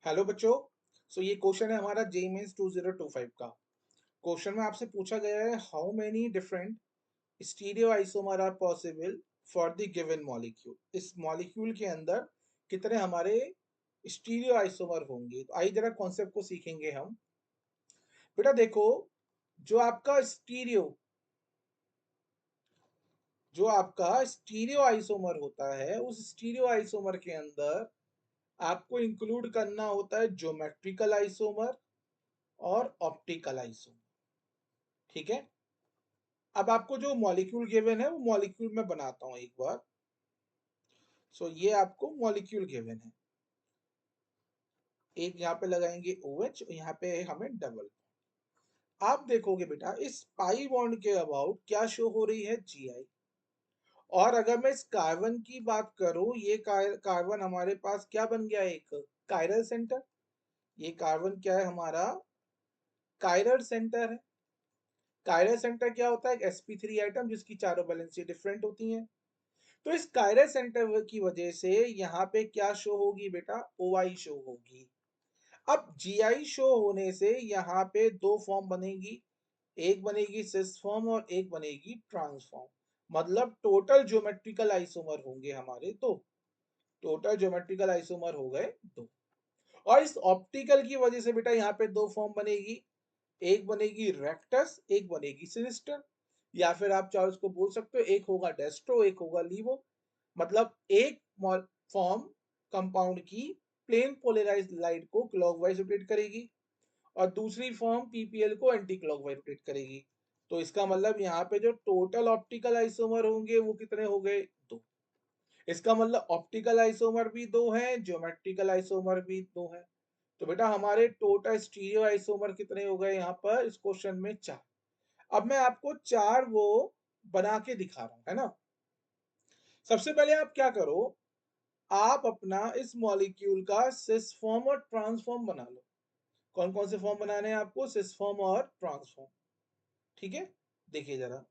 Hello बच्चों। ये question है हमारा जेईई मेंस 2025 का। क्वेश्चन में आपसे पूछा गया है how many different stereo isomer are possible for the given molecule. इस मॉलिक्यूल के अंदर कितने हमारे स्टीरियो आइसोमर होंगे। तो आइए जरा कॉन्सेप्ट को सीखेंगे हम। बेटा देखो, जो आपका स्टीरियो जो आपका स्टीरियो आइसोमर होता है, उस स्टीरियो आइसोमर के अंदर आपको इंक्लूड करना होता है ज्योमेट्रिकल आइसोमर और ऑप्टिकल आइसोमर। ठीक है। अब आपको जो मॉलिक्यूल गिवन है वो मॉलिक्यूल में बनाता हूं एक बार। ये आपको मॉलिक्यूल गिवन है। एक यहाँ पे लगाएंगे OH और यहाँ पे हमें डबल। आप देखोगे बेटा इस पाई बॉन्ड के अबाउट क्या शो हो रही है, GI। और अगर मैं इस कार्बन की बात करूं, ये कार्बन हमारे पास क्या बन गया, एक कायरल सेंटर। ये कार्बन क्या है हमारा, कायरल सेंटर है। कायरल सेंटर क्या होता है, एक sp3 आइटम जिसकी चारों वैलेंसी डिफरेंट होती हैं। तो इस कायरल सेंटर की वजह से यहाँ पे क्या शो होगी बेटा, OI शो होगी। अब GI शो होने से यहाँ पे दो फॉर्म बनेगी, एक बनेगी सिस फॉर्म और एक बनेगी ट्रांस फॉर्म। मतलब टोटल ज्योमेट्रिकल आइसोमर होंगे हमारे दो। टोटल ज्योमेट्रिकल आइसोमर हो गए दो। और इस ऑप्टिकल की वजह से बेटा यहाँ पे दो फॉर्म बनेगी, एक बनेगी रेक्टस, एक बनेगी सिनिस्टर। या फिर आप चाहे उसको बोल सकते हो, एक होगा डेस्ट्रो, एक होगा लीवो। मतलब एक फॉर्म कंपाउंड की प्लेन पोलराइज्ड लाइट को क्लॉकवाइज रोटेट करेगी और दूसरी फॉर्म PPL को एंटी क्लॉकवाइज रोटेट करेगी। तो इसका मतलब यहाँ पे जो टोटल ऑप्टिकल आइसोमर होंगे वो कितने हो गए, दो। इसका मतलब ऑप्टिकल आइसोमर भी दो हैं, ज्योमेट्रिकल आइसोमर भी दो हैं। तो बेटा हमारे टोटल स्टीरियो आइसोमर कितने हो गए यहाँ पर इस क्वेश्चन में, चार। अब मैं आपको चार वो बना के दिखा रहा हूं, है ना। सबसे पहले आप क्या करो, आप अपना इस मॉलिक्यूल का सिस फॉर्म और ट्रांसफॉर्म बना लो। कौन कौन से फॉर्म बनाने हैं आपको, सिस फॉर्म और ट्रांसफॉर्म। ठीक है, देखिए जरा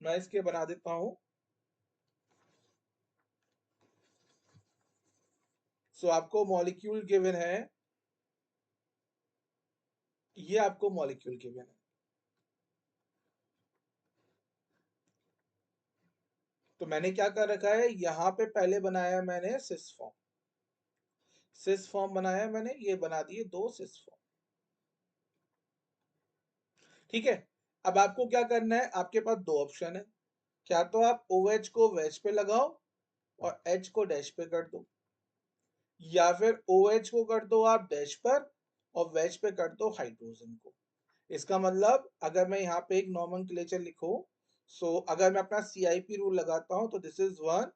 मैं इसके बना देता हूं। आपको मॉलिक्यूल गिवन है, ये आपको मॉलिक्यूल गिवन है। तो मैंने क्या कर रखा है, यहां पे पहले बनाया मैंने सिस फॉर्म। सिस फॉर्म बनाया मैंने, ये बना दिए दो सिस फॉर्म। ठीक है। अब आपको क्या करना है, आपके पास दो ऑप्शन है। क्या तो आप OH को वेज पे लगाओ और H को डैश पे कर दो, या फिर OH को कर दो आप डैश पर और वेज पे कर दो हाइड्रोजन को। इसका मतलब अगर मैं यहाँ पे एक नॉमेनक्लेचर लिखूं, अगर मैं अपना CIP रूल लगाता हूं तो this is one,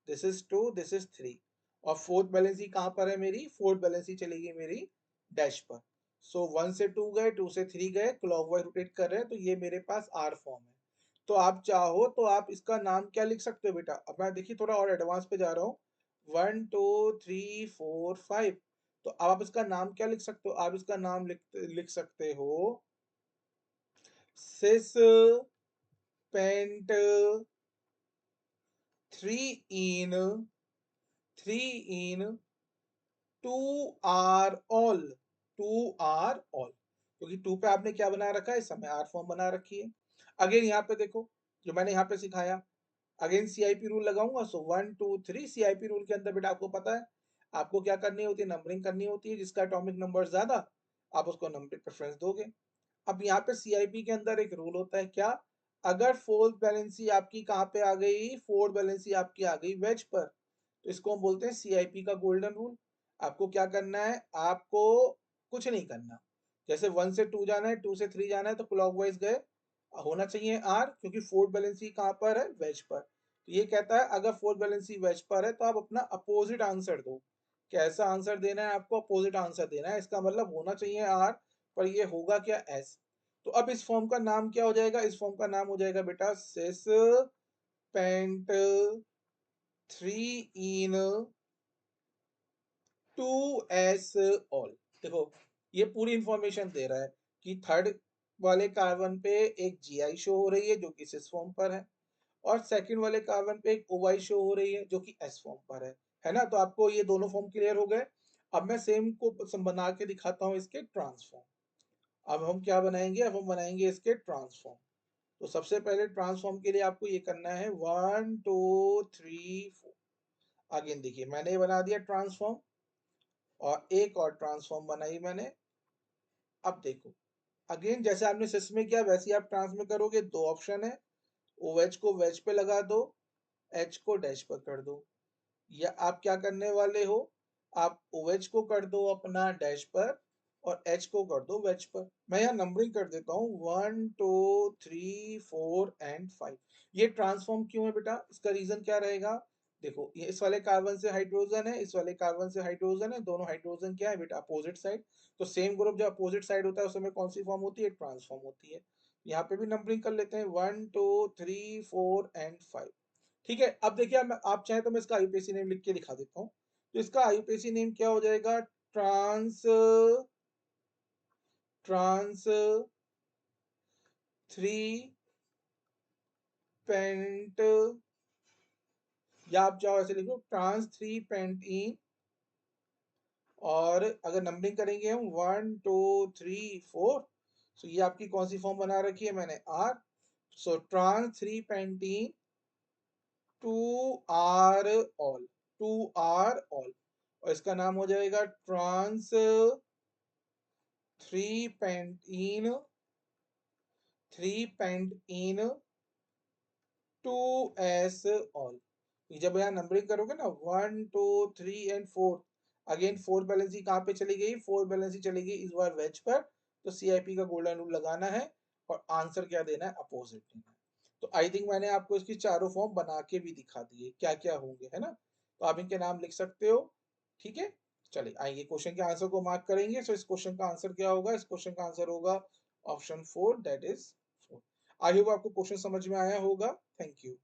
this is two, this is three. और फोर्थ बैलेंसी कहां पर है मेरी, फोर्थ बैलेंसी चलेगी मेरी डैश पर। वन से टू गए, टू से थ्री गए, क्लॉकवाइज रोटेट कर रहे हैं, तो ये मेरे पास R फॉर्म है। तो आप चाहो तो आप इसका नाम क्या लिख सकते हो बेटा। अब मैं देखिए थोड़ा और एडवांस पे जा रहा हूँ, 1 2 3 4 5। तो अब आप इसका नाम क्या लिख सकते हो, आप इसका नाम लिख सकते हो cis pent three ene three ene two R ol, two R ol. क्योंकि टू पे आपने क्या बना रखा है, इस समय R फॉर्म बना रखी है। अगेन यहाँ पे देखो जो मैंने यहाँ पे सिखाया, अगेन CIP रूल लगाऊंगा। 1 2 3 CIP रूल के अंदर बेटा आपको पता है आपको क्या करनी होती है, नंबरिंग करनी होती है। जिसका एटॉमिक नंबर ज्यादा आप उसको नंबर प्रेफरेंस दोगे। अब यहाँ पे CIP के अंदर एक रूल होता है क्या, अगर फोर्थ बैलेंसी आपकी कहाँ पे आ गई, फोर्थ बैलेंसी आपकी आ गई वेज पर, तो इसको हम बोलते हैं CIP का गोल्डन रूल। आपको क्या करना है, आपको कुछ नहीं करना। जैसे 1 से 2 जाना है, 2 से 3 जाना है, तो क्लॉकवाइज गए, होना चाहिए R, क्योंकि फोर्थ बैलेंसी कहाँ पर है, वेज पर। तो ये कहता है अगर फोर्थ बैलेंसी वेज पर है तो आप अपना अपोजिट आंसर दो। कैसा आंसर देना है आपको, अपोजिट आंसर देना है। इसका मतलब होना चाहिए R, पर ये होगा क्या, S। तो अब इस फॉर्म का नाम क्या हो जाएगा, इस फॉर्म का नाम हो जाएगा बेटा cis pent three ene two S ol. देखो ये पूरी इंफॉर्मेशन दे रहा है कि थर्ड वाले कार्बन पे एक GI शो हो रही है जो कि सिस फॉर्म पर है, और सेकंड वाले कार्बन पे एक OI शो हो रही है जो कि S फॉर्म पर है ना। तो आपको ये दोनों फॉर्म क्लियर हो गए। अब मैं सेम को बना के दिखाता हूँ इसके ट्रांसफॉर्म। अब हम क्या बनाएंगे, अब हम बनाएंगे इसके ट्रांसफॉर्म। तो सबसे पहले ट्रांसफॉर्म के लिए आपको ये करना है 1 2 3 4। अगेन देखिए मैंने ये बना दिया ट्रांसफॉर्म, और एक और ट्रांसफॉर्म बनाई मैंने। अब देखो अगेन जैसे आपने सिस में किया वैसे ही आप ट्रांस में करोगे। दो ऑप्शन है, ओ एच को वेज पे लगा दो, एच को डैश पर कर दो, या आप क्या करने वाले हो, आप ओ एच को कर दो अपना डैश पर और एच को कर दो वेज पर। मैं यहाँ नंबरिंग कर देता हूँ 1 2 3 4 एंड 5। ये ट्रांसफॉर्म क्यों है बेटा, इसका रीजन क्या रहेगा। देखो ये इस वाले कार्बन से हाइड्रोजन है, इस वाले कार्बन से हाइड्रोजन है, दोनों हाइड्रोजन क्या है बेटा, अपोजिट साइड। तो सेम ग्रुप जब अपोजिट साइड होता है उस समय कौन सी फॉर्म होती है, ट्रांसफॉर्म होती है। यहाँ पे भी नंबरिंग कर लेते हैं 1 2 3 4 एंड 5। ठीक है, अब देखिए आप चाहें तो मैं इसका आईयूपीएसी नेम लिख के दिखा देता हूँ। तो इसका आईयूपीएसी नेम क्या हो जाएगा, ट्रांस ट्रांस थ्री पेंट, या आप चाहो ऐसे लिखो ट्रांस थ्री पेंटीन। और अगर नंबरिंग करेंगे हम 1 2 3 4, तो ये आपकी कौन सी फॉर्म बना रखी है मैंने, R. So trans three pentene two R ol, two R ol. और इसका नाम हो जाएगा trans three pentene, three pentene two S ol. जब यहाँ नंबरिंग करोगे ना 1 2 3 एंड 4, अगेन फोर बैलेंसी कहाँ पे चली गई, फोर बैलेंसी चली गई इस बार वेज पर। तो सीआईपी का गोल्डन रूल लगाना है और आंसर क्या देना है, अपोजिट देना है। तो आई थिंक मैंने आपको इसकी चारों फॉर्म बना के भी दिखा दिए क्या क्या होंगे, है ना। तो आप इनके नाम लिख सकते हो। ठीक है, चलिए आइए क्वेश्चन के आंसर को मार्क करेंगे। सो इस क्वेश्चन का आंसर क्या होगा, इस क्वेश्चन का आंसर होगा option 4, that is 4। I hope आपको क्वेश्चन समझ में आया होगा। Thank you.